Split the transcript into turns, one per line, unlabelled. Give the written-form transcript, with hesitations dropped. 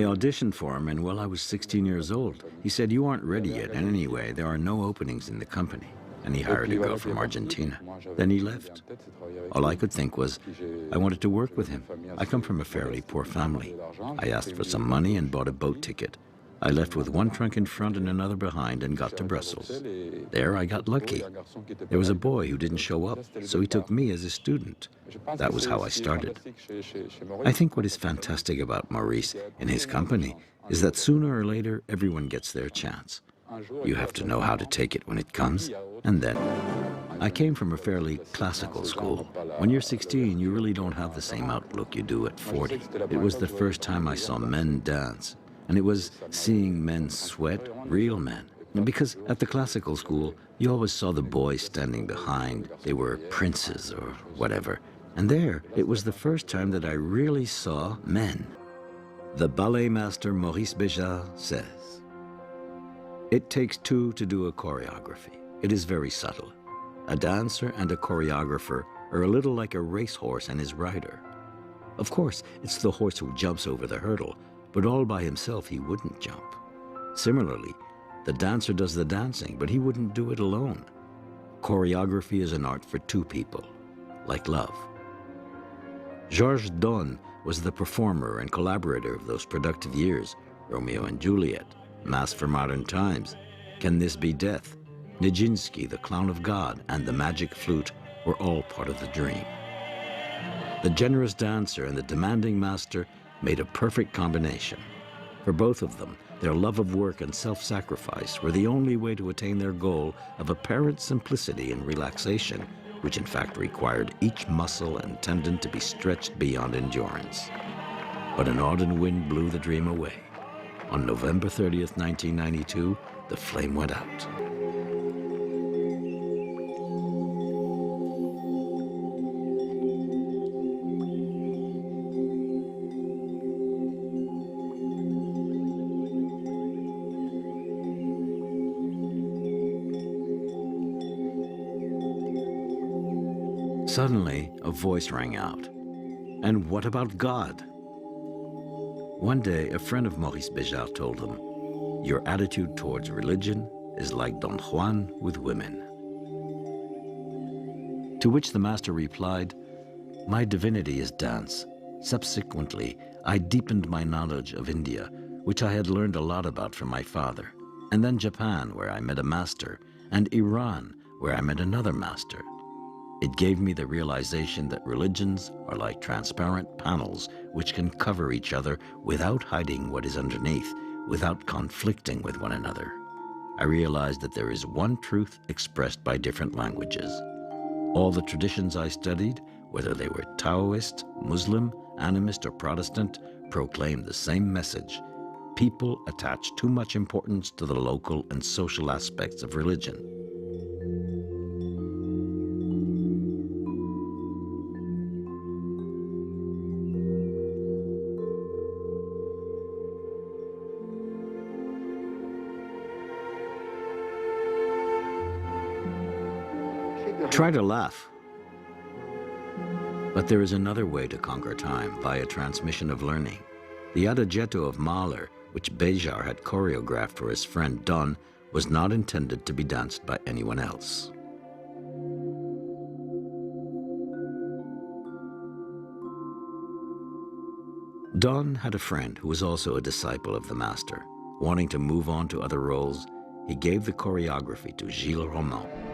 auditioned for him, and while I was 16 years old, he said, "You aren't ready yet, and anyway, there are no openings in the company." And he hired a girl from Argentina. Then he left. All I could think was, I wanted to work with him. I come from a fairly poor family. I asked for some money and bought a boat ticket. I left with one trunk in front and another behind and got to Brussels. There I got lucky. There was a boy who didn't show up, so he took me as a student. That was how I started. I think what is fantastic about Maurice and his company is that sooner or later everyone gets their chance. You have to know how to take it when it comes, and then. I came from a fairly classical school. When you're 16, you really don't have the same outlook you do at 40. It was the first time I saw men dance. And it was seeing men sweat, real men. Because at the classical school, you always saw the boys standing behind. They were princes or whatever. And there, it was the first time that I really saw men. The ballet master Maurice Béjart says, "It takes two to do a choreography. It is very subtle. A dancer and a choreographer are a little like a racehorse and his rider. Of course, it's the horse who jumps over the hurdle, but all by himself he wouldn't jump. Similarly, the dancer does the dancing, but he wouldn't do it alone. Choreography is an art for two people, like love." Jorge Donn was the performer and collaborator of those productive years: Romeo and Juliet, Mass for Modern Times, Can This Be Death, Nijinsky, The Clown of God, and The Magic Flute were all part of the dream. The generous dancer and the demanding master made a perfect combination. For both of them, their love of work and self-sacrifice were the only way to attain their goal of apparent simplicity and relaxation, which in fact required each muscle and tendon to be stretched beyond endurance. But an autumn wind blew the dream away. On November 30th, 1992, the flame went out. Suddenly, a voice rang out. "And what about God?" One day, a friend of Maurice Béjart told him, "Your attitude towards religion is like Don Juan with women." To which the master replied, "My divinity is dance." Subsequently, I deepened my knowledge of India, which I had learned a lot about from my father, and then Japan, where I met a master, and Iran, where I met another master. It gave me the realization that religions are like transparent panels which can cover each other without hiding what is underneath, without conflicting with one another. I realized that there is one truth expressed by different languages. All the traditions I studied, whether they were Taoist, Muslim, animist, or Protestant, proclaimed the same message. People attach too much importance to the local and social aspects of religion. Try to laugh. But there is another way to conquer time, via transmission of learning. The Adagietto of Mahler, which Béjart had choreographed for his friend Donn, was not intended to be danced by anyone else. Donn had a friend who was also a disciple of the master. Wanting to move on to other roles, he gave the choreography to Gilles Roman.